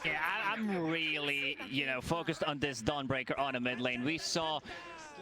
Yeah, I'm really, focused on this Dawnbreaker on a mid lane. We saw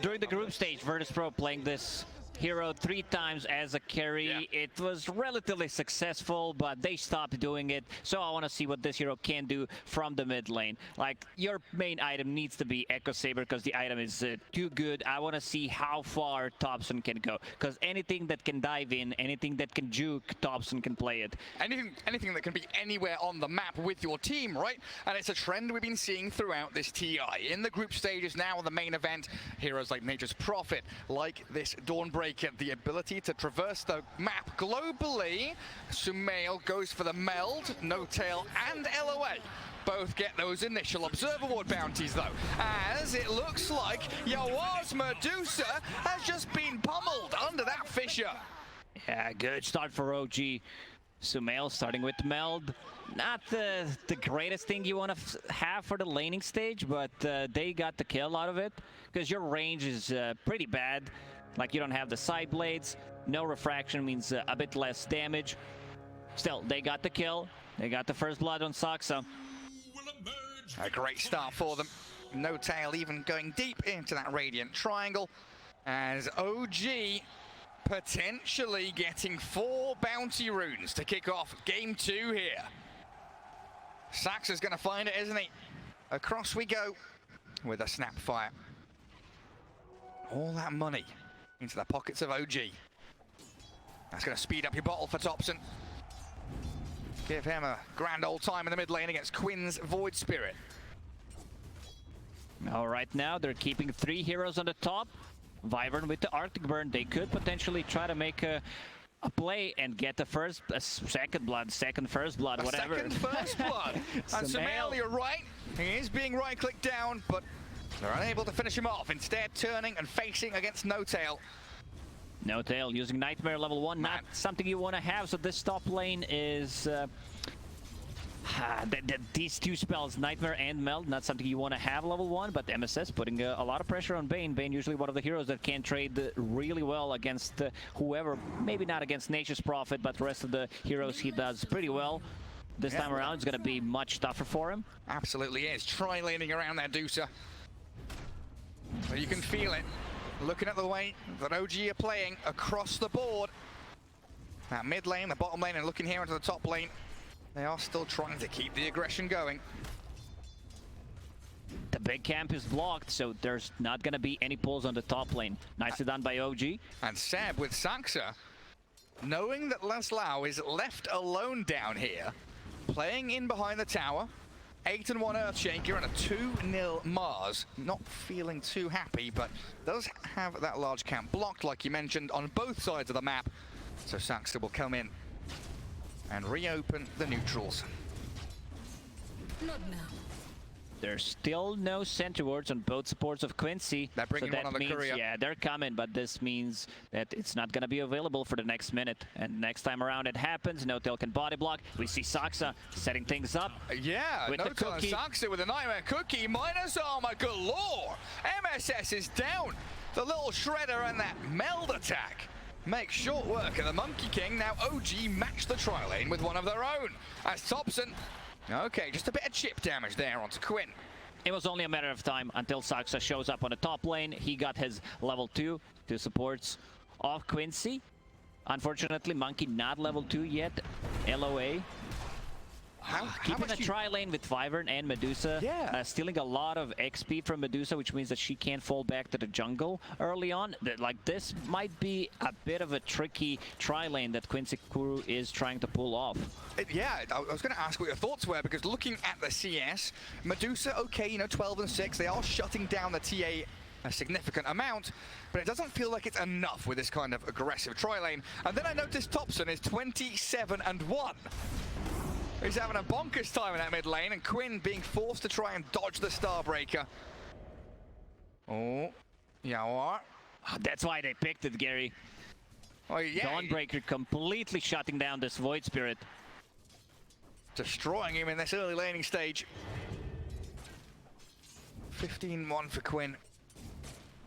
during the group stage Virtus.pro playing this hero 3 times as a carry. Yeah. It was relatively successful, but they stopped doing it. So I want to see what this hero can do from the mid lane. Like, your main item needs to be Echo Saber because the item is too good. I want to see how far Topson can go, because anything that can dive in, anything that can juke, Topson can play it. Anything that can be anywhere on the map with your team, right? And it's a trend we've been seeing throughout this TI. In the group stages now, the main event, heroes like Nature's Prophet, like this Dawnbreaker, the ability to traverse the map globally. Sumail goes for the meld, No Tail and LOA. Both get those initial Observer Ward bounties though, as it looks like Yawar's Medusa has just been pummeled under that fissure. Yeah, good start for OG. Sumail starting with meld. Not the greatest thing you want to have for the laning stage, but they got the kill out of it, because your range is pretty bad. Like, you don't have the side blades, no refraction means a bit less damage. Still, they got the kill. They got the first blood on Saksa. A great start for them. No Tail even going deep into that Radiant Triangle, as OG potentially getting 4 bounty runes to kick off game 2 here. Saksa's going to find it, isn't he? Across we go with a Snapfire. All that money into the pockets of OG. That's going to speed up your bottle for Topson. Give him a grand old time in the mid lane against Quinn's Void Spirit. All right, now they're keeping 3 heroes on the top. Wyvern with the Arctic Burn. They could potentially try to make a play and get the first, second first blood, whatever. Second first blood. And Sumail, you're right. He is being right-clicked down, but they're unable to finish him off. Instead, turning and facing against No Tail. No Tail using Nightmare level 1, not something you want to have. So this top lane is these 2 spells, Nightmare and Meld, not something you want to have level 1, but MSS putting a lot of pressure on Bane. Bane usually one of the heroes that can trade really well against whoever, maybe not against Nature's Prophet, but the rest of the heroes he does pretty well. This time around it's going to be much tougher for him. Absolutely is. Tri-laning around that Dusa. But you can feel it. Looking at the way that OG are playing across the board. That mid lane, the bottom lane, and looking here into the top lane. They are still trying to keep the aggression going. The big camp is blocked, so there's not going to be any pulls on the top lane. Nicely done by OG. And Seb with Saksa, knowing that Laszlo is left alone down here, playing in behind the tower. 8-1 Earthshaker and a 2-0 Mars. Not feeling too happy, but does have that large camp blocked, like you mentioned, on both sides of the map. So Saksa will come in and reopen the neutrals. Not now. There's still no center wards on both supports of Quincy. They're bringing one on the courier. Yeah, they're coming, but this means that it's not going to be available for the next minute. And next time around it happens, No Tail can body block. We see Saksa setting things up. Yeah, with No the Tail and Saksa with a Nightmare Cookie, minus armor galore. MSS is down. The little shredder and that meld attack make short work of the Monkey King. Now OG match the tri-lane with one of their own. As Topson, okay, just a bit of chip damage there onto Quinn. It was only a matter of time until Saksa shows up on the top lane. He got his level 2 supports of Quincy. Unfortunately, Monkey not level 2 yet. LOA. Keeping a tri-lane with Wyvern and Medusa, stealing a lot of XP from Medusa, which means that she can't fall back to the jungle early on. Like, this might be a bit of a tricky tri-lane that Quincy crew is trying to pull off. Yeah, I was going to ask what your thoughts were, because looking at the CS, Medusa, okay, you know, 12 and 6, they are shutting down the TA a significant amount, but it doesn't feel like it's enough with this kind of aggressive tri-lane. And then I noticed Topson is 27-1. He's having a bonkers time in that mid lane, and Quinn being forced to try and dodge the Starbreaker. Oh, yeah, what? That's why they picked it, Gary. Oh, yeah. Dawnbreaker completely shutting down this Void Spirit. Destroying him in this early laning stage. 15-1 for Quinn.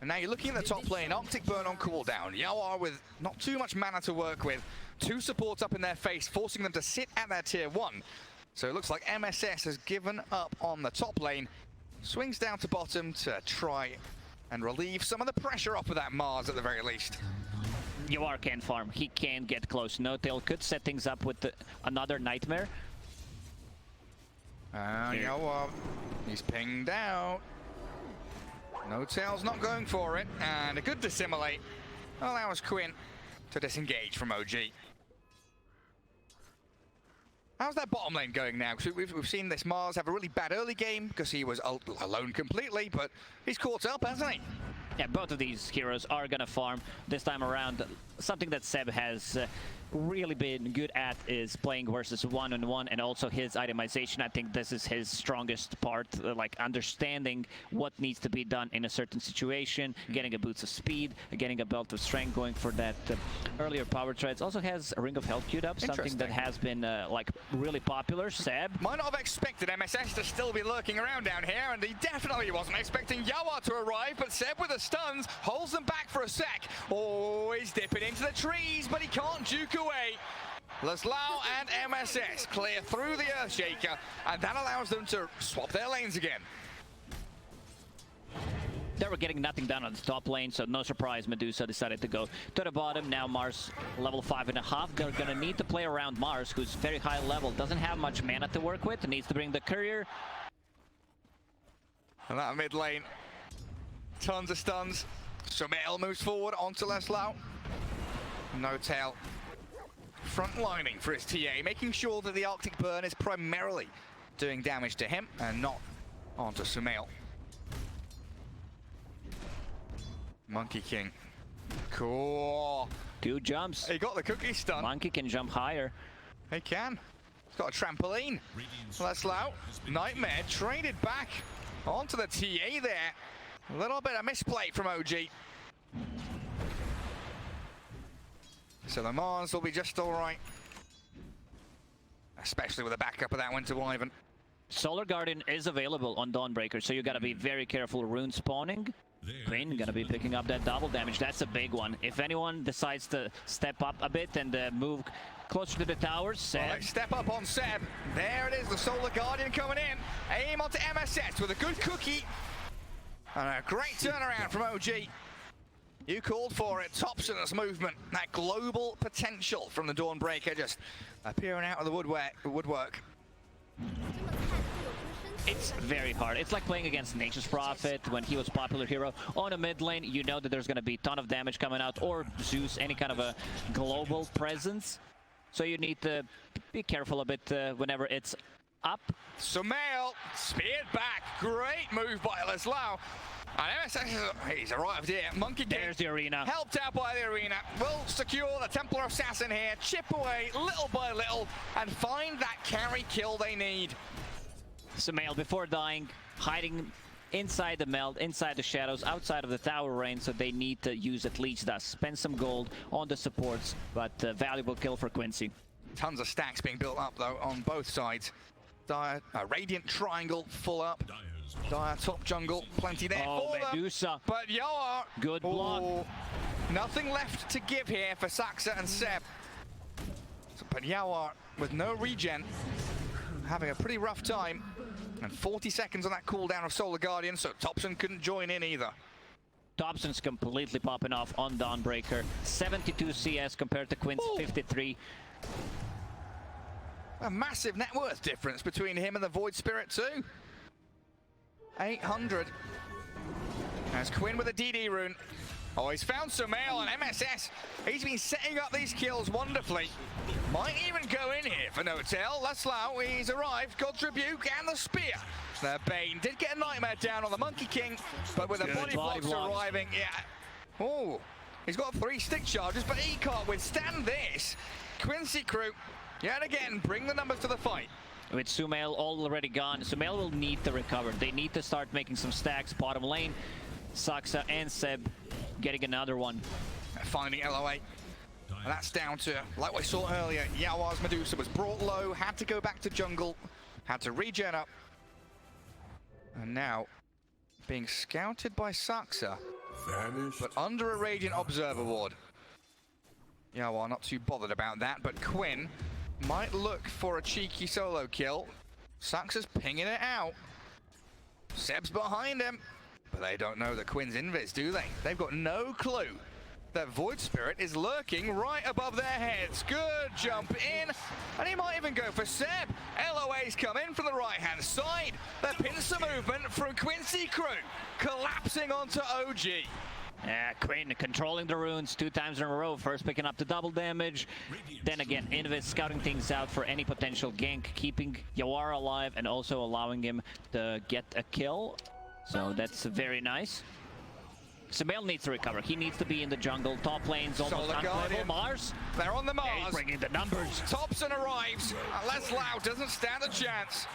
And now you're looking at the top lane, Arctic Burn on cooldown. YapzOr with not too much mana to work with. 2 supports up in their face, forcing them to sit at their tier 1. So it looks like MSS has given up on the top lane. Swings down to bottom to try and relieve some of the pressure off of that Mars at the very least. YapzOr can farm. He can get close. No-Tail could set things up with another Nightmare. YapzOr, he's pinged out. No-Tail's not going for it, and a good dissimulate allows Quinn to disengage from OG. How's that bottom lane going now? Because we've seen this Mars have a really bad early game because he was alone completely, but he's caught up, hasn't he? Yeah, both of these heroes are gonna farm this time around. Something that Seb has really been good at is playing versus one-on-one, and also his itemization. I think this is his strongest part, like understanding what needs to be done in a certain situation, getting a boost of speed, getting a belt of strength, going for that earlier power treads. Also has a Ring of Health queued up, something that has been like really popular. Seb might not have expected MSS to still be lurking around down here, and he definitely wasn't expecting YapzOr to arrive, but Seb with the stuns holds them back for a sec. Always dipping into the trees, but he can't juke away. LaNm and MSS clear through the Earthshaker, and that allows them to swap their lanes again. They were getting nothing done on the top lane, so no surprise Medusa decided to go to the bottom. Now Mars level 5.5. They're gonna need to play around Mars, who's very high level, doesn't have much mana to work with, needs to bring the courier. And that mid lane, tons of stuns. Sumail moves forward onto LaNm. No-Tail front-lining for his TA, making sure that the Arctic Burn is primarily doing damage to him and not onto Sumail. Monkey King. Cool. 2 jumps. He got the cookie stun. Monkey can jump higher. He can. He's got a trampoline. LaNm. Nightmare traded back onto the TA there. A little bit of misplay from OG. So the Mars will be just all right. Especially with the backup of that Winter Wyvern. Solar Guardian is available on Dawnbreaker, so you gotta be very careful rune spawning. Queen gonna be picking up that double damage. That's a big one. If anyone decides to step up a bit and move closer to the towers, Seb. Well, step up on Seb. There it is, the Solar Guardian coming in. Aim onto MSS with a good cookie. And a great turnaround from OG. You called for it. Topson's movement, that global potential from the Dawnbreaker just appearing out of the woodwork. It's very hard. It's like playing against Nature's Prophet when he was a popular hero. On a mid lane, you know that there's going to be a ton of damage coming out, or Zeus, any kind of a global presence. So you need to be careful a bit whenever it's up. Sumail speared back. Great move by LaNm. And MSS, he's arrived here. Monkey King. There's the arena. Helped out by the arena. Will secure the Templar Assassin here. Chip away little by little and find that carry kill they need. Sumail, before dying, hiding inside the meld, inside the shadows, outside of the tower range, so they need to use at least that. Spend some gold on the supports, but valuable kill for Quincy. Tons of stacks being built up though on both sides. Dire, Radiant Triangle full up. Dire top jungle, plenty there for Medusa. them. But YapzOr, good block. Nothing left to give here for Saxa and Seb. But YapzOr with no regen, having a pretty rough time. And 40 seconds on that cooldown of Solar Guardian, so Topson couldn't join in either. Topson's completely popping off on Dawnbreaker. 72 CS compared to Quinn's 53. A massive net worth difference between him and the Void Spirit too. 800. As Quinn with a DD rune. Oh, he's found Sumail and MSS. He's been setting up these kills wonderfully. Might even go in here for No-Tail. LaNm, he's arrived. God's Rebuke and the Spear. The Bane did get a Nightmare down on the Monkey King, but with the body blocks arriving, yeah. Oh, he's got 3 stick charges, but he can't withstand this. Quincy crew, yet again, bring the numbers to the fight. With Sumail already gone, Sumail will need to recover. They need to start making some stacks bottom lane. Saxa and Seb getting another one. Finding LOA. And that's down to, like we saw earlier, YapzOr's Medusa was brought low, had to go back to jungle, had to regen up. And now, being scouted by Saxa. but under a Radiant Observer Ward. Yeah, well, not too bothered about that, but Quinn might look for a cheeky solo kill. Saxa's pinging it out. Seb's behind him, but they don't know that Quinn's invis, do they? They've got no clue that Void Spirit is lurking right above their heads. Good jump in, and he might even go for Seb. LOA's come in from the right-hand side. The pincer movement from Quincy crew, collapsing onto OG. Yeah, Quinn controlling the runes 2 times in a row. First picking up the double damage. Then again, Invis scouting things out for any potential gank, keeping Yawara alive and also allowing him to get a kill. So that's very nice. Sumail needs to recover. He needs to be in the jungle. Top lane's almost unplayable. Mars. They're on the Mars. He's bringing the numbers. Topson arrives. LaNm doesn't stand a chance.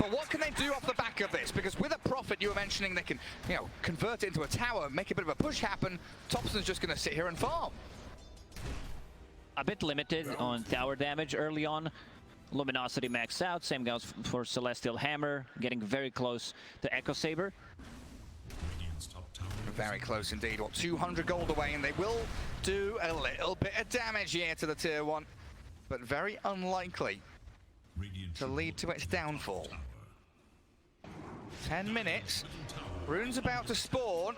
But what can they do off the back of this? Because with a Prophet, you were mentioning they can, you know, convert it into a tower, make a bit of a push happen. Topson's just going to sit here and farm. A bit limited on tower damage early on. Luminosity maxed out. Same goes for Celestial Hammer. Getting very close to Echo Saber. Very close indeed. What, 200 gold away, and they will do a little bit of damage here to the tier 1, but very unlikely to lead to its downfall. 10 minutes. Rune's about to spawn.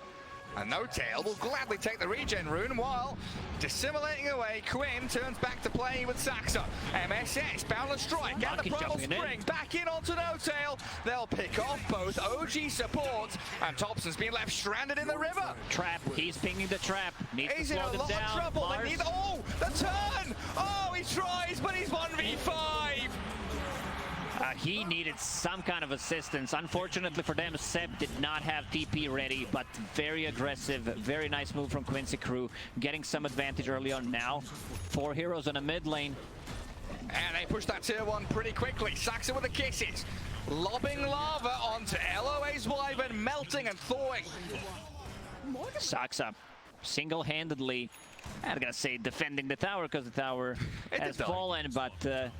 And No Tail will gladly take the regen rune while dissimulating away. Quinn turns back to playing with Saxa. MSS, Boundless Strike, and the Primal Spring back in onto No Tail. They'll pick off both OG supports, and Topson's been left stranded in the river. Trap, he's pinging the trap. Needs He's to slow in a lot them down. of trouble. Mars. They need, oh, the turn! Oh, he tries, but he's 1v5. He needed some kind of assistance. Unfortunately for them, Seb did not have TP ready, but very aggressive. Very nice move from Quincy crew, getting some advantage early on now. 4 heroes on a mid lane. And they push that tier 1 pretty quickly. Saxa with the kisses. Lobbing lava onto LOA's Wyvern, melting and thawing. Saxa single-handedly, I'm gonna say defending the tower because the tower has fallen, but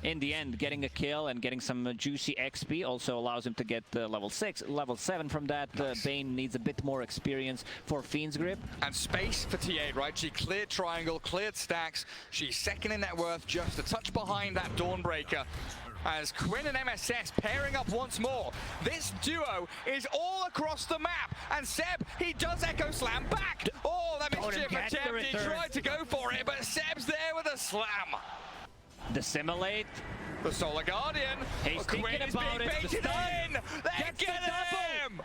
in the end getting a kill and getting some juicy XP also allows him to get level 6, level 7 from that. Nice. Bane needs a bit more experience for Fiend's Grip. And space for T8, right? She cleared triangle, cleared stacks. She's second in net worth, just a touch behind that Dawnbreaker. As Quinn and MSS pairing up once more. This duo is all across the map. And Seb, he does Echo Slam back. Oh, that mischief attempt. He tried to go for it, but Seb's there with a slam. Dissimulate. The Solar Guardian. He's thinking about it. Baited in. They get him.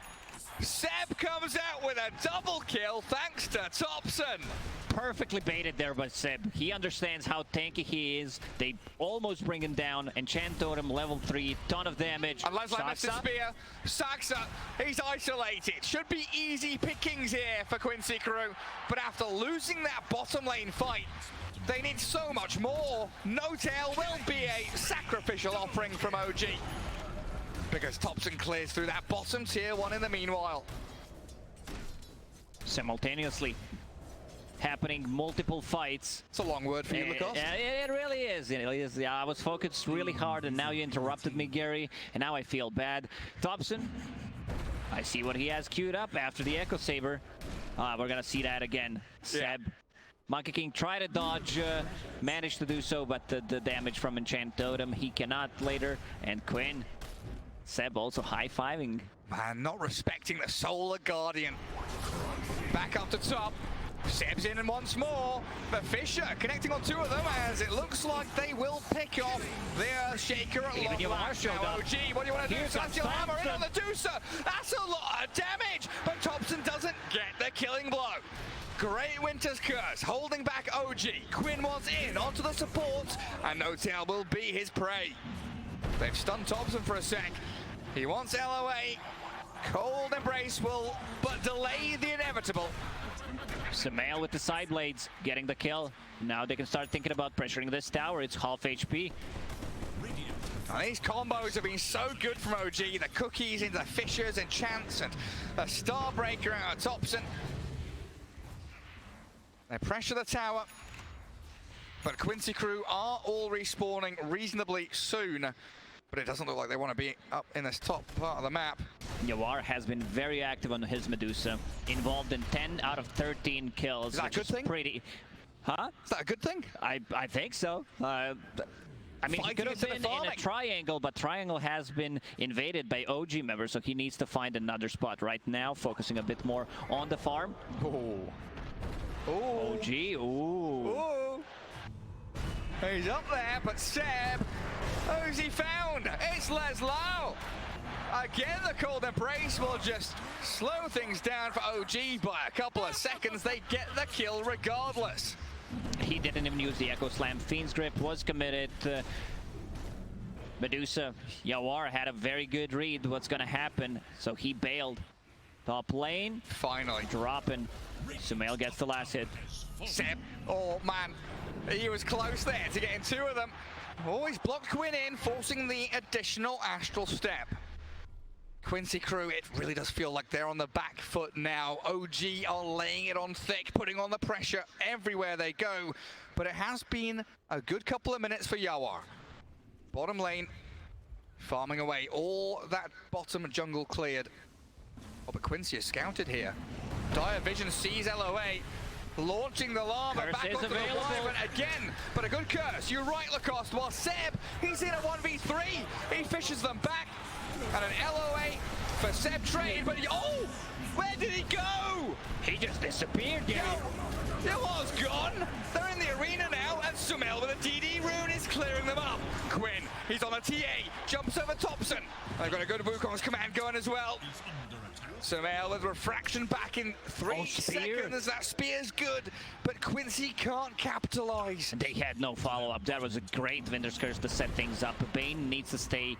Seb comes out with a double kill thanks to Topson. Perfectly baited there by Seb. He understands how tanky he is. They almost bring him down. Enchant Totem, level 3, ton of damage. And LaNm misses spear. Saxa, he's isolated. Should be easy pickings here for Quincy crew. But after losing that bottom lane fight, they need so much more. No Tail will be a sacrificial offering from OG. Because Topson clears through that bottom tier 1 in the meanwhile. Simultaneously happening multiple fights. It's a long word for you, Lacoste. It really is. It really is. Yeah, I was focused really hard, and now you interrupted me, Gary, and now I feel bad. Topson, I see what he has queued up after the Echo Saber. We're gonna see that again. Seb. Monkey King tried to dodge, managed to do so, but the damage from Enchant Totem, he cannot later. And Quinn, Seb also high-fiving. Man, not respecting the Solar Guardian. Back up to top. Seb's in and once more. The Fisher connecting on 2 of them as it looks like they will pick off the Shaker at Even long last. Now, OG, what do you want to do? Celestial Hammer in on the Deucer. That's a lot of damage, but Topson doesn't get the killing blow. Great Winter's Curse, holding back OG. Quinn was in onto the supports, and No Tail will be his prey. They've stunned Topson for a sec. He wants LOA. Cold Embrace will but delay the inevitable. Sumail with the side blades, getting the kill. Now they can start thinking about pressuring this tower. It's half HP. And these combos have been so good from OG. The cookies into the Fishers and Chance and a Starbreaker out of Topson. They pressure the tower. But Quincy crew are all respawning reasonably soon. But it doesn't look like they want to be up in this top part of the map. YapzOr has been very active on his Medusa, involved in 10 out of 13 kills. Is that a good thing? Pretty... Huh? Is that a good thing? I think so. I mean, he could have been in a triangle, but triangle has been invaded by OG members, so he needs to find another spot right now, focusing a bit more on the farm. Oh. Oh. OG, ooh. Ooh. He's up there, but Seb, who's he found? It's Miroslaw. Again, the cold embrace will just slow things down for OG by a couple of seconds. They get the kill regardless. He didn't even use the Echo Slam. Fiend's Grip was committed. Medusa, YapzOr had a very good read what's going to happen, so he bailed. Top lane. Finally. Dropping. Sumail gets the last hit. Seb, oh man, he was close there to getting two of them. Always blocked Quinn in, forcing the additional astral step. Quincy crew, it really does feel like they're on the back foot now. OG are laying it on thick, putting on the pressure everywhere they go. But it has been a good couple of minutes for YapzOr. Bottom lane, farming away. All that bottom jungle cleared. Oh, but Quincy is scouted here. Dire Vision sees LOA, launching the llama Curse back is onto available. the Wyvern again. But a good curse, you're right, Lacoste. While Seb, he's in a 1v3. He fishes them back. And an LOA for Seb trade, but oh! Where did he go? He just disappeared, It was gone. They're in the arena now, and Sumail with a DD rune is clearing them up. Quinn, he's on a TA, jumps over Topson. They've got a good Wukong's command going as well. Sumail with refraction back in 3 seconds. That spear's good, but Quincy can't capitalize. They had no follow-up. That was a great Winter's Curse to set things up. Bane needs to stay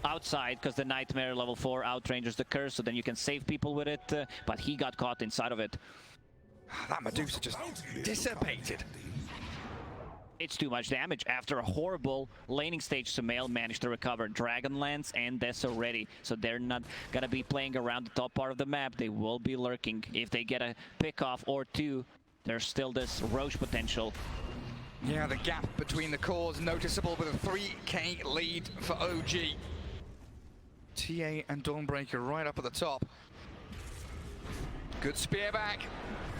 outside because the Nightmare level 4 outranges the curse, so then you can save people with it, but he got caught inside of it. That Medusa just dissipated. It's too much damage. After a horrible laning stage, Sumail managed to recover Dragonlance and Deso ready, so they're not gonna be playing around the top part of the map. They will be lurking. If they get a pick off or two, there's still this Roche potential. Yeah, the gap between the cores noticeable with a 3k lead for OG. TA and Dawnbreaker right up at the top. Good spear back.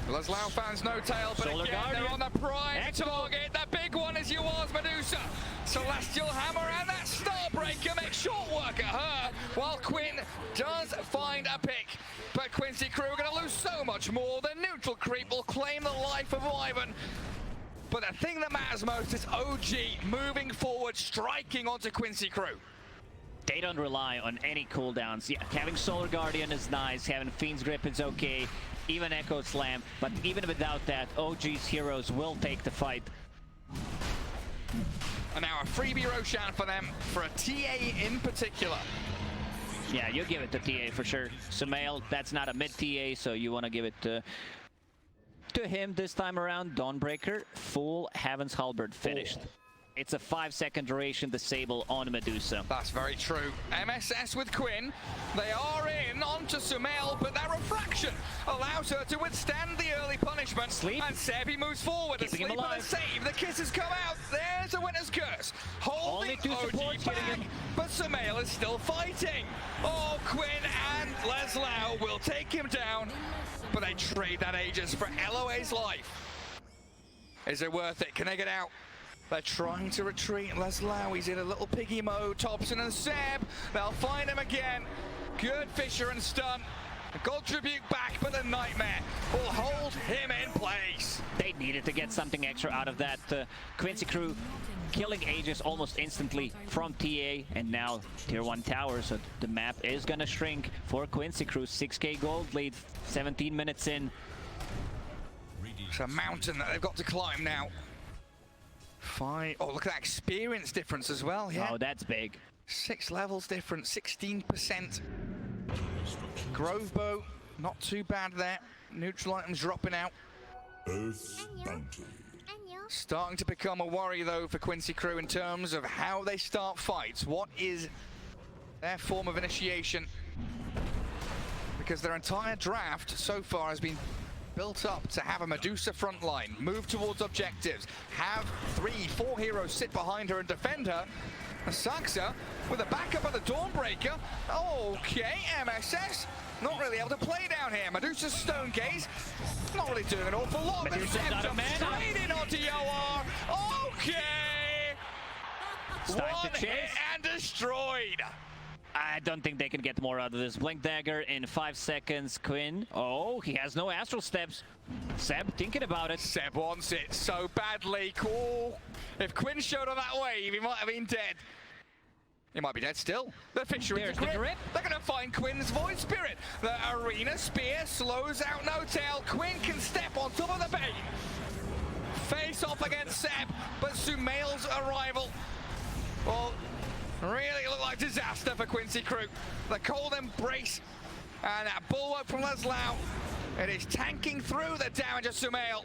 Miroslaw fans no tail, but Solar again Guardian. they're on the prime Excellent. target. That big one is yours, Medusa. Celestial Hammer and that Starbreaker makes short work of her, while Quinn does find a pick. But Quincy crew are going to lose so much more. The neutral creep will claim the life of Wyvern. But the thing that matters most is OG moving forward, striking onto Quincy crew. They don't rely on any cooldowns. Yeah, having Solar Guardian is nice, having Fiend's Grip is okay, even Echo Slam, but even without that, OG's heroes will take the fight. And now a freebie Roshan for them, for a TA in particular. Yeah, you give it to TA for sure. Sumail, that's not a mid TA, so you want to give it to him this time around. Dawnbreaker, full Heaven's Halberd finished. Oh. It's a 5-second duration disable on Medusa. That's very true. MSS with Quinn. They are in onto Sumail, but that refraction allows her to withstand the early punishment. Sleep. And Sebi moves forward. Keeping him alive. And a save. The kisses come out. There's a winner's curse. Holding OG back, but Sumail is still fighting. Oh, Quinn and Miroslaw will take him down, but they trade that Aegis for LOA's life. Is it worth it? Can they get out? They're trying to retreat. Miroslaw, he's in a little piggy mode. Topson and Seb, they'll find him again. Good Fisher and stun. A gold tribute back, but the Nightmare will hold him in place. They needed to get something extra out of that. Quincy crew killing Aegis almost instantly from TA, and now tier 1 tower, so the map is gonna shrink for Quincy crew. 6k gold lead, 17 minutes in. It's a mountain that they've got to climb now. Oh, look at that experience difference as well. Yeah. Oh, that's big. 6 levels different, 16%. Grove Bow, not too bad there. Neutral items dropping out. Earth's bounty. Starting to become a worry though for Quincy crew in terms of how they start fights. What is their form of initiation? Because their entire draft so far has been built up to have a Medusa frontline, move towards objectives, have 3-4 heroes sit behind her and defend her, Saxa with a backup of the Dawnbreaker. Okay, MSS not really able to play down here. Medusa's Stone Gaze not really doing an awful lot. Medusa's got a man. Straight in onto YapzOr. Okay. It's time One to chase. hit and destroyed. I don't think they can get more out of this. Blink Dagger in 5 seconds. Quinn. Oh, he has no astral steps. Seb thinking about it. Seb wants it so badly. Cool. If Quinn showed on that wave, he might have been dead. He might be dead still. The Fisher There's the grip. They're going to find Quinn's Void Spirit. The Arena Spear slows out NoTail. Quinn can step on top of the bait. Face off against Seb, but Sumail's arrival, well, really looked like disaster for Quincy crew. The cold embrace and that bulwark from LaNm. It is tanking through the damage of Sumail.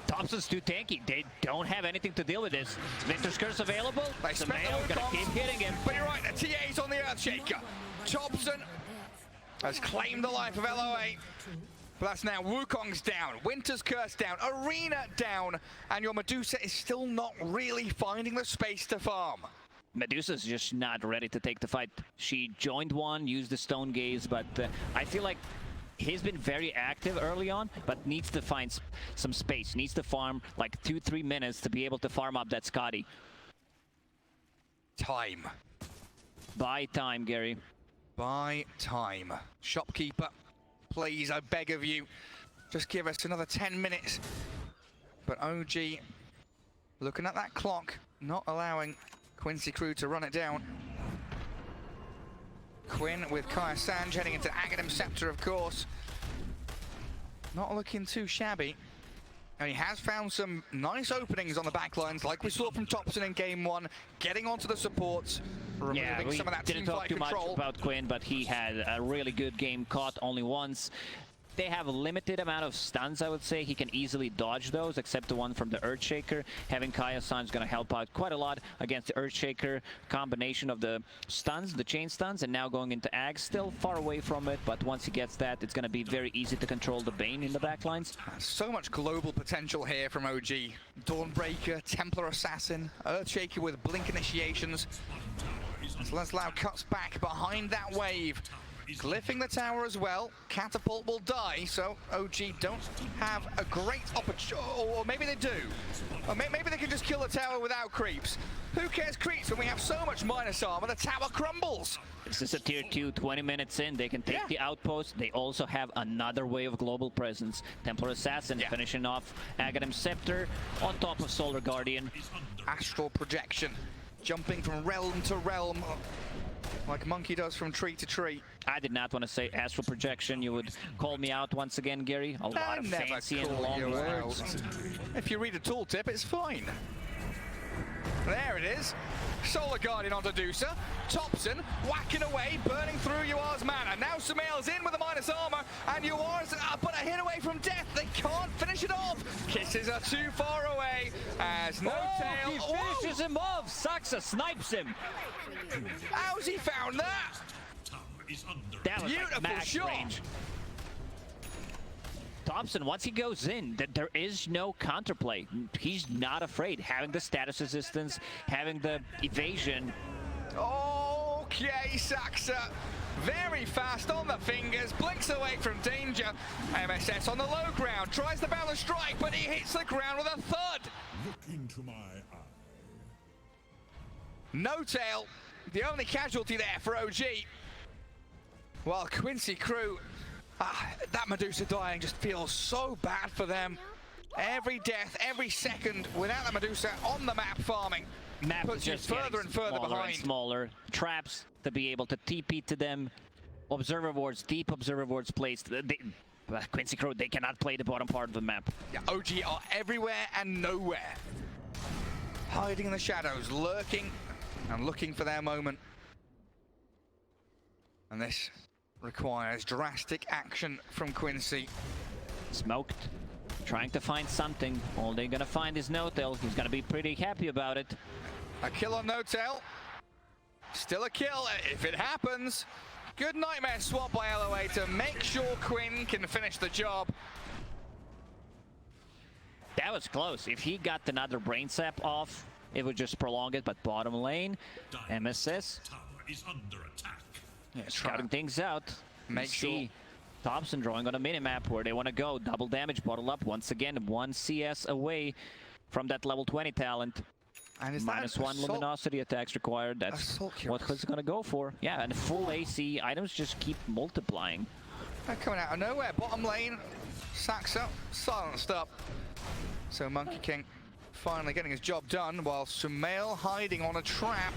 Topson's too tanky. They don't have anything to deal with this. Winter's Curse available. They spent Sumail the gonna Wukongs, keep hitting him. But you're right, the TA's on the Earthshaker. Topson has claimed the life of LOA. But that's now Wukong's down, Winter's Curse down, Arena down, and your Medusa is still not really finding the space to farm. Medusa's just not ready to take the fight. She joined one, used the Stone Gaze, but I feel like he's been very active early on, but needs to find some space. Needs to farm like 2-3 minutes to be able to farm up that Scotty. Time. Buy time, Gary. Buy time. Shopkeeper, please, I beg of you, just give us another 10 minutes. But OG, looking at that clock, not allowing Quincy crew to run it down. Quinn with Kaya Sanj heading into Aghanim Scepter, of course. Not looking too shabby. And he has found some nice openings on the backlines, like we saw from Topson in game 1, getting onto the supports, removing some of that didn't talk teamfight too control. much about Quinn, but he had a really good game, caught only once. They have a limited amount of stuns, I would say. He can easily dodge those, except the one from the Earthshaker. Having Kaya-san is going to help out quite a lot against the Earthshaker. Combination of the stuns, the chain stuns, and now going into Ag. Still far away from it, but once he gets that, it's going to be very easy to control the Bane in the backlines. So much global potential here from OG. Dawnbreaker, Templar Assassin, Earthshaker with Blink initiations. As LaNm cuts back behind that wave. Glyphing the tower as well. Catapult will die, so OG don't have a great opportunity. Or maybe they do. Or maybe they can just kill the tower without creeps. Who cares creeps when we have so much minus armor? The tower crumbles. This is a tier 2, 20 minutes in. They can take the outpost. They also have another way of global presence. Templar Assassin finishing off Aghanim Scepter on top of Solar Guardian. Astral projection. Jumping from realm to realm. Like Monkey does from tree to tree. I did not want to say astral projection. You would call me out once again, Gary. A lot of fancy and long words. If you read a tooltip, it's fine. There it is. Solar Guardian onto Dusa. Topson whacking away, burning through YapzOr's mana. Now Sumail's in with the minus armor, and YapzOr's but a hit away from death. They can't finish it off. Kisses are too far away as NoTail. He finishes him off. Saxa snipes him. How's he found that? That was Beautiful like max shot. range. Topson, once he goes in, there is no counterplay. He's not afraid. Having the status resistance, having the evasion. Okay, Saxa. Very fast on the fingers, blinks away from danger. MSS on the low ground, tries the balance strike, but he hits the ground with a thud. Look into my eye. NoTail, the only casualty there for OG. While Quincy crew, that Medusa dying just feels so bad for them. Every death, every second without the Medusa on the map farming Map puts you just further and further smaller behind. and smaller. Traps to be able to TP to them. Observer wards, deep observer wards placed. Quincy crew, they cannot play the bottom part of the map. Yeah, OG are everywhere and nowhere. Hiding in the shadows, lurking and looking for their moment. And this requires drastic action from Quincy. Smoked, trying to find something. All they're gonna find is NoTail. He's gonna be pretty happy about it. A kill on NoTail. Still a kill if it happens. Good nightmare swap by LOA to make sure Quinn can finish the job. That was close. If he got another brain sap off, it would just prolong it. But bottom lane, MSS Tower is under attack. Yeah, scouting things out. Make sure. Topson drawing on a minimap where they want to go. Double damage, bottle up once again. 1 CS away from that level 20 talent. And is -1 that luminosity attacks required. That's what he's gonna go for. Yeah, and full AC items just keep multiplying. They're coming out of nowhere. Bottom lane, sacks up, silenced up. So Monkey King finally getting his job done, while Sumail hiding on a trap.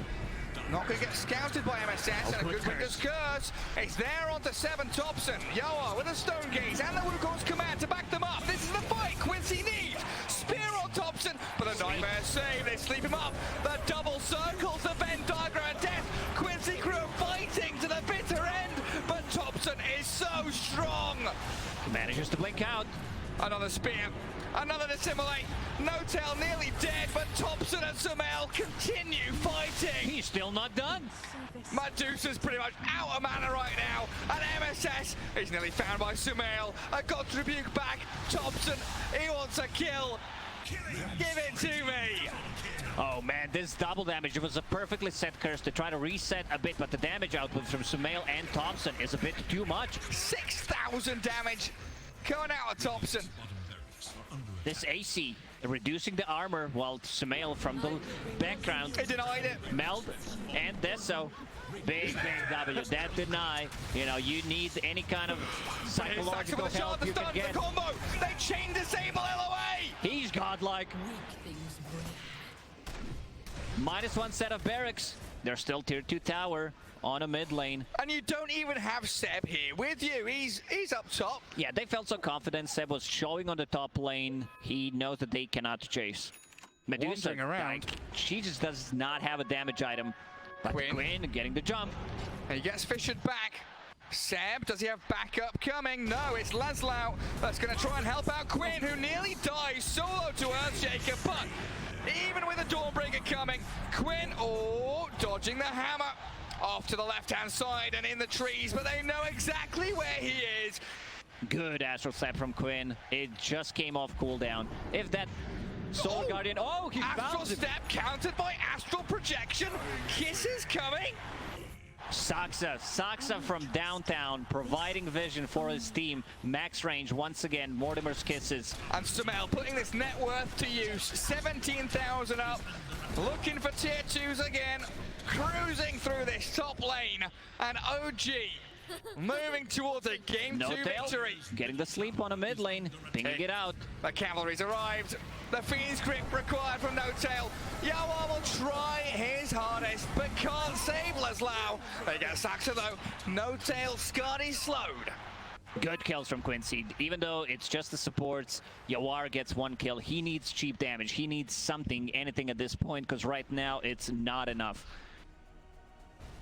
Not going to get scouted by MSS, and a good Winter's Curse. It's there onto 7 Topson. Yoa with a Stone Gaze and the Wukong's command to back them up. This is the fight Quincy needs. Spear on Topson, but a nightmare save. They sleep him up. The double circles, the Venn diagram of death. Quincy crew fighting to the bitter end, but Topson is so strong. Manages to blink out. Another spear, another dissimulate. No-Tail nearly dead, but Topson and Sumail continue fighting. He's still not done. Medusa's pretty much out of mana right now, and MSS is nearly found by Sumail. I got to rebuke back. Topson, he wants a kill. Give it to me. Oh man, this double damage, it was a perfectly set curse to try to reset a bit, but the damage output from Sumail and Topson is a bit too much. 6,000 damage coming out of Topson. This AC reducing the armor, while Sumail from the background He denied it. Meld and Deso. Big W, that deny. You know, you need any kind of psychological help you can get. The combo, they chain disable LOA. He's godlike. -1 set of barracks. They're still tier 2 tower on a mid lane. And you don't even have Seb here with you. He's up top. Yeah, they felt so confident. Seb was showing on the top lane. He knows that they cannot chase. Medusa, Wandering around. she just does not have a damage item. But Quinn getting the jump. And he gets fissured back. Seb, does he have backup coming? No, it's Laszlo that's going to try and help out Quinn, who nearly dies solo to Earthshaker. But even with the Dawnbreaker coming, Quinn, dodging the hammer. Off to the left-hand side and in the trees, but they know exactly where he is. Good astral step from Quinn. It just came off cooldown. If that Soul Guardian, he Astral found him. step countered by astral projection. Kisses coming. Saksa from downtown, providing vision for his team. Max range once again, Mortimer's kisses. And Sumail putting this net worth to use. 17,000 up, looking for tier 2s again. Cruising through this top lane, and OG moving towards a game 2 victory. Getting the sleep on a mid lane, pinging it out. The cavalry's arrived. The Fiend's grip required from No-Tail. Yawa will try his hardest, but can't save Laszlo. They get Saksa though. No-Tail, Scotty slowed. Good kills from Quincy. Even though it's just the supports, Yawar gets 1 kill. He needs cheap damage. He needs something, anything at this point, because right now it's not enough.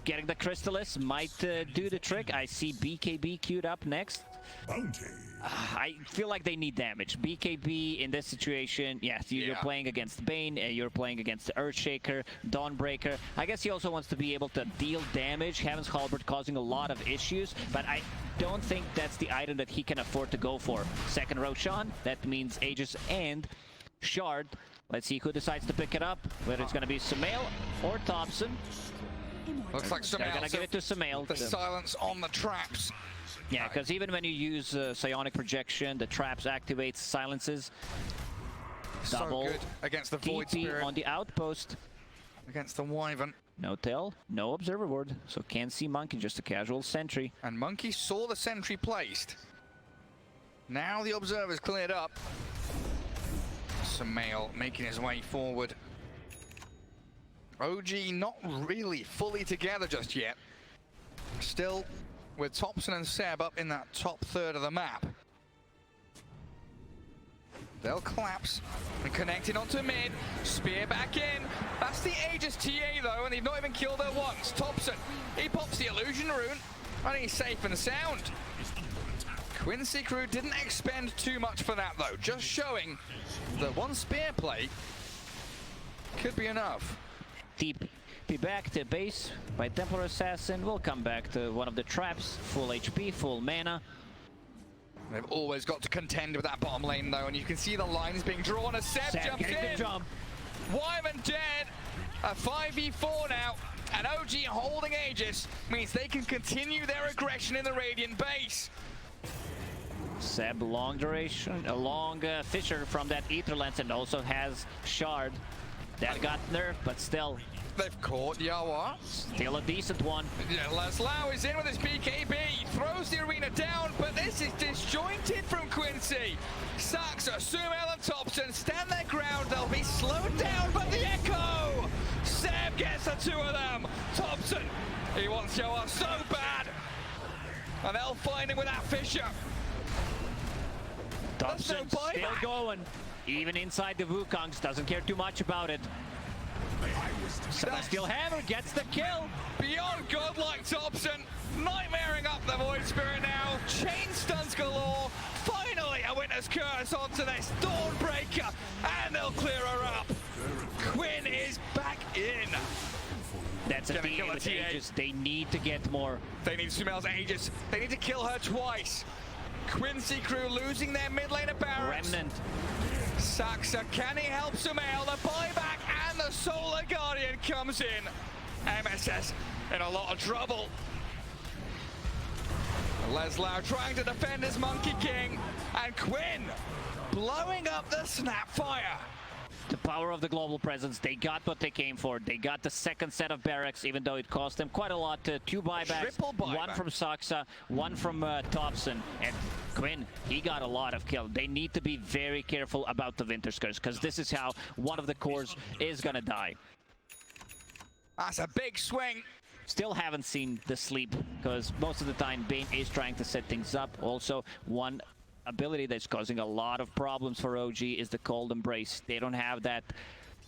Getting the Crystallis might do the trick. I see BKB queued up next. Bounty. I feel like they need damage. BKB in this situation, yes, you're playing against Bane, you're playing against the Earthshaker, Dawnbreaker. I guess he also wants to be able to deal damage. Heaven's Halberd causing a lot of issues, but I don't think that's the item that he can afford to go for. Second Roshan, that means Aegis and Shard. Let's see who decides to pick it up, whether it's going to be Sumail or Topson. Looks like Sumail. They're going to give it to Sumail. The silence on the traps. Yeah, because even when you use psionic projection, the traps activates silences. Double so good against the Void TP Spirit. on the outpost. Against the Wyvern. No tail, no observer ward, so can't see Monkey, just a casual sentry. And Monkey saw the sentry placed. Now the observer's cleared up. Sumail making his way forward. OG not really fully together just yet. Still with Topson and Seb up in that top third of the map. They'll collapse and connecting onto mid. Spear back in. That's the Aegis TA though, and they've not even killed her once. Topson, he pops the illusion rune, and he's safe and sound. Quincy crew didn't expend too much for that though, just showing that one spear play could be enough. TP back to base by Templar Assassin. We'll come back to one of the traps. Full HP, full mana. They've always got to contend with that bottom lane though, and you can see the lines being drawn as Seb jumps in. The jump. Wyvern dead. A 5v4 now. And OG holding Aegis means they can continue their aggression in the Radiant base. Seb, long duration, a long Fisher from that Ether Lens, and also has Shard. That got nerfed, but still. They've caught Yawar. Still a decent one. Yeah, Miroslaw is in with his BKB, throws the arena down, but this is disjointed from Quincy. Saxa, Sumail and Topson stand their ground, they'll be slowed down, but the echo! Seb gets the two of them. Topson, he wants Yawar so bad. And they'll find him with that Fisher. Topson still going. Even inside the Wukongs, doesn't care too much about it. Celestial Hammer gets the kill. Beyond godlike Topson, nightmaring up the Void Spirit now. Chain stuns galore. Finally a winner's curse onto this Dawnbreaker, and they'll clear her up. Quinn is back in. That's a theme with Aegis. They need to get more. They need Sumail's Aegis. They need to kill her twice. Quincy crew losing their mid laner Borax. Remnant. Saxa, can he help Sumail? The buyback and the Solar Guardian comes in. MSS in a lot of trouble. Miroslaw trying to defend his Monkey King, and Quinn blowing up the Snapfire. The power of the global presence, they got what they came for. They got the second set of barracks, even though it cost them quite a lot. Two buybacks, Triple buyback. One from Saxa, one from Topson, and Quinn, he got a lot of kills. They need to be very careful about the Winter's Curse, because this is how one of the cores is gonna die. That's a big swing. Still haven't seen the sleep, because most of the time Bane is trying to set things up. Also, one ability that's causing a lot of problems for OG is the Cold Embrace. They don't have that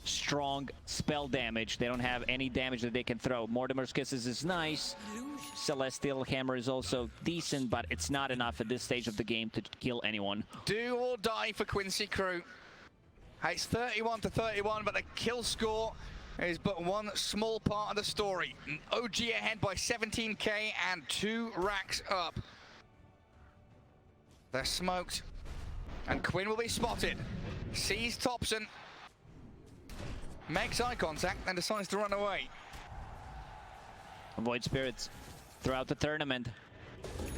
strong spell damage. They don't have any damage that they can throw. Mortimer's Kisses is nice. Celestial Hammer is also decent, but it's not enough at this stage of the game to kill anyone. Do or die for Quincy crew. It's 31-31, but the kill score is but one small part of the story. OG ahead by 17k and 2 racks up. They're smoked, and Quinn will be spotted. Sees Topson, makes eye contact, and decides to run away. Void Spirits throughout the tournament.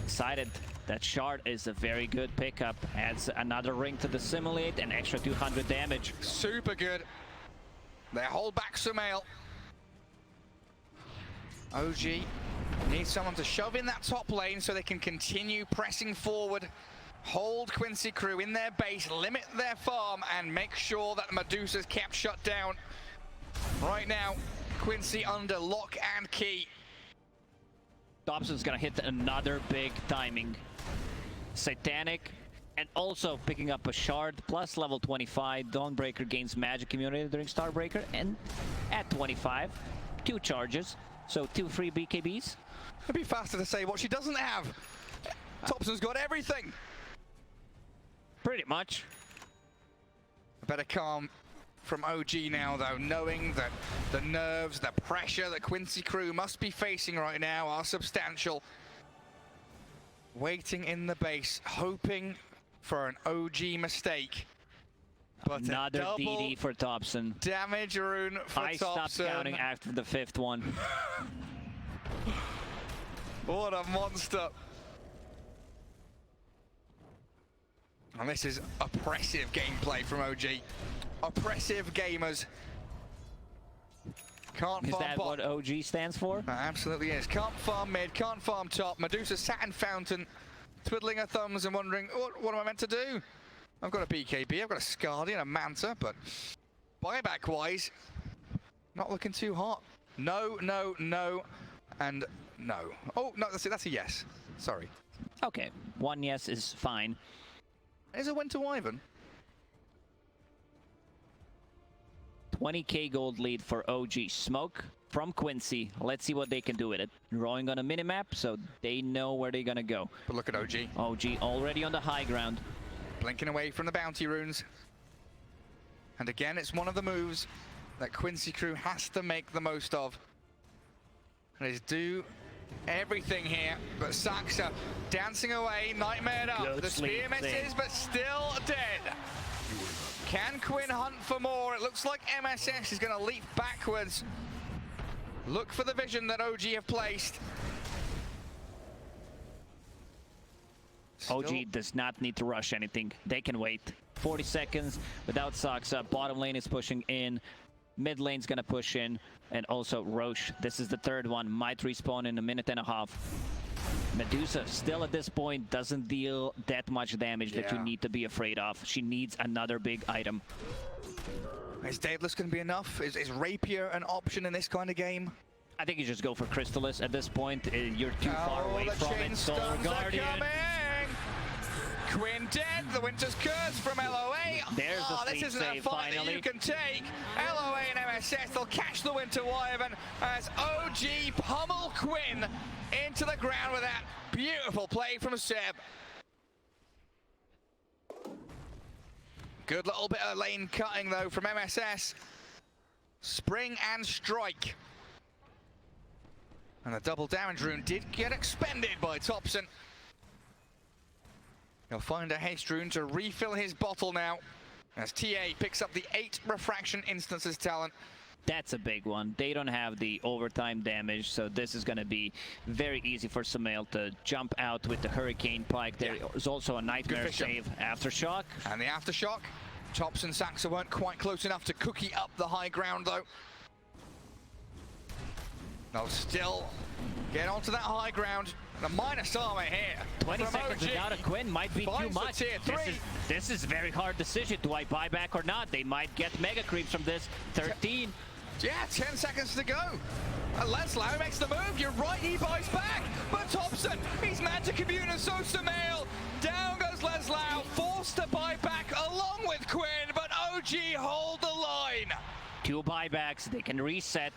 Excited that Shard is a very good pickup. Adds another ring to the Simulate, an extra 200 damage. Super good. They hold back Sumail. OG needs someone to shove in that top lane so they can continue pressing forward. Hold Quincy crew in their base, limit their farm, and make sure that Medusa's kept shut down. Right now, Quincy under lock and key. Dobson's gonna hit another big timing. Satanic, and also picking up a Shard, plus level 25. Dawnbreaker gains magic immunity during Starbreaker, and at 25, 2 charges, so 2 free BKBs. It'd be faster to say what she doesn't have. Topson's got everything. Pretty much. A better calm from OG now, though, knowing that the nerves, the pressure that Quincy crew must be facing right now are substantial. Waiting in the base, hoping for an OG mistake. But another DD for Topson. Damage rune for Topson. I stopped counting after the 5th one. What a monster. And this is oppressive gameplay from OG. Oppressive gamers. Can't Is farm that bot. what OG stands for? Absolutely is. Can't farm mid, can't farm top. Medusa sat in fountain, twiddling her thumbs and wondering, what am I meant to do? I've got a BKB, I've got a Scardy and a Manta, but buyback-wise, not looking too hot. No, no, no, and no. Oh, no, that's a yes. Sorry. Okay, 1 yes is fine. Is it went to Wyvern? 20k gold lead for OG. Smoke from Quincy. Let's see what they can do with it. Drawing on a minimap, so they know where they're gonna go. But look at OG. OG already on the high ground. Blinking away from the bounty runes. And again, it's one of the moves that Quincy crew has to make the most of. And is do everything here, but Saxa dancing away, nightmare up. Good The spear sleep misses, there. but still dead. Can Quinn hunt for more? It looks like MSS is going to leap backwards. Look for the vision that OG have placed. OG does not need to rush anything. They can wait. 40 seconds without socks up. Bottom lane is pushing in. Mid lane's gonna push in. And also Roche. This is the third one. Might respawn in a minute and a half. Medusa still at this point doesn't deal that much damage that you need to be afraid of. She needs another big item. Is Daedalus going to be enough? Is Rapier an option in this kind of game? I think you just go for Crystallis at this point. You're too far away the from chain it. Soul stuns are Guardian. coming! Quinn dead, the Winter's Curse from LOA. There's the this sleep isn't a save, fight finally. that you can take. LOA and MSS, they'll catch the Winter Wyvern as OG pummel Quinn into the ground with that beautiful play from Seb. Good little bit of lane cutting though from MSS. Spring and strike. And the double damage rune did get expended by Topson. He'll find a haste rune to refill his bottle now as TA picks up the 8 refraction instances talent. That's a big one. They don't have the overtime damage, so this is going to be very easy for Sumail to jump out with the Hurricane Pike. There is also a Nightmare save. Aftershock. And the Aftershock. Topson Saxa weren't quite close enough to cookie up the high ground though. They'll still get onto that high ground. The minus armor here. 20 from seconds OG. without a Quinn might be too Finds the much. tier 3. This is a very hard decision. Do I buy back or not? They might get mega creeps from this. 13. Yeah, 10 seconds to go. LaNm makes the move. You're right, he buys back. But Topson, he's mad to commute and so Sumail. Down goes LaNm, forced to buy back along with Quinn, but OG hold the line. 2 buybacks. They can reset.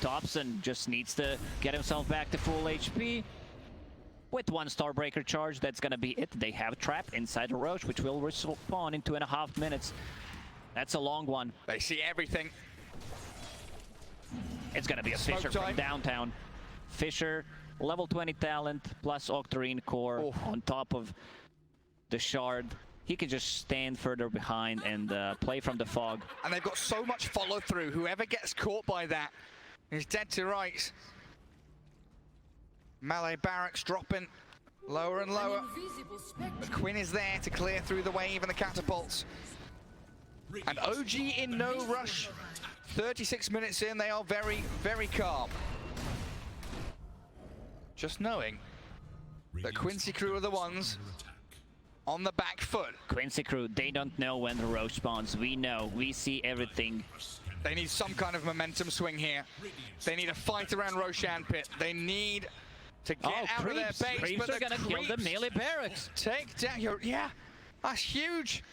Topson just needs to get himself back to full HP. With 1 Starbreaker charge, that's gonna be it. They have Trap inside the Roche, which will respawn in 2.5 minutes. That's a long one. They see everything. It's gonna be a Smoke Fisher time. from downtown. Fisher, level 20 talent, plus Octarine core on top of the Shard. He can just stand further behind and play from the fog. And they've got so much follow through. Whoever gets caught by that is dead to rights. Melee barracks dropping lower and lower. But Quinn is there to clear through the wave and the catapults. And OG in no rush. 36 minutes in, they are very, very calm. Just knowing that Quincy crew are the ones on the back foot. Quincy crew, they don't know when the Roche spawns. We know, we see everything. They need some kind of momentum swing here. They need a fight around Roshan Pit. They need to get out of their base. Creeps but are the gonna kill the melee barracks. Take down your, that's huge.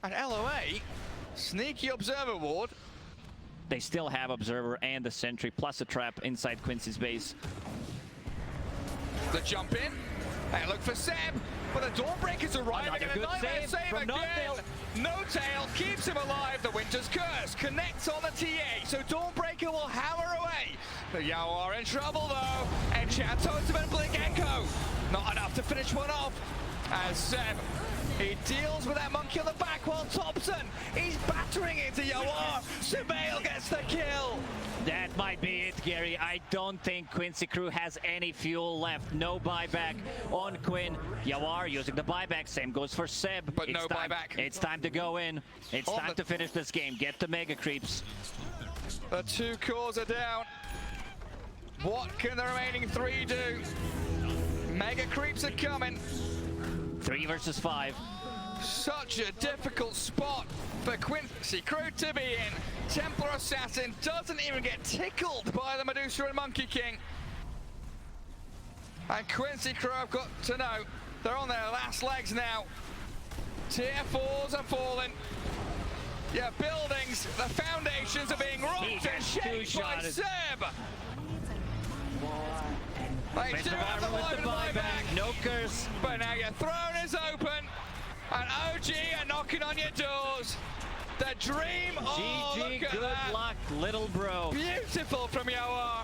And LOA, sneaky observer ward. They still have Observer and the Sentry, plus a trap inside Quincy's base. The jump in. They look for Seb, but the Dawnbreaker's arriving. Another And a good nightmare save from again. Notetail. Notetail keeps him alive. The Winter's Curse connects on the TA, so Dawnbreaker will hammer away. The Yao are in trouble though. And Chanto's been Blink Echo. Not enough to finish one off. As Seb, he deals with that monkey on the back while Topson, he's battering into Yawar. Sumail gets the kill. That might be it, Gary. I don't think Quincy crew has any fuel left. No buyback on Quinn. Yawar using the buyback. Same goes for Seb. But no buyback. It's time to go in. It's time to finish this game. Get the mega creeps. The 2 cores are down. What can the remaining 3 do? Mega creeps are coming. 3 versus 5. Such a difficult spot for Quincy crew to be in. Templar Assassin doesn't even get tickled by the Medusa and Monkey King. And Quincy crew have got to know they're on their last legs now. Tier 4s are falling. Yeah, buildings, the foundations are being rocked and shaped by Seb. They do have the buyback. No curse. But now your throne is open, and OG are knocking on your doors. The dream, oh, GG, look at good that. luck, little bro. Beautiful from Yawar.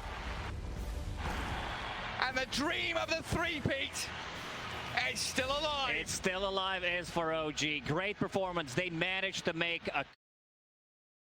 And the dream of the three-peat It's still alive. It's still alive as for OG. Great performance. They managed to make a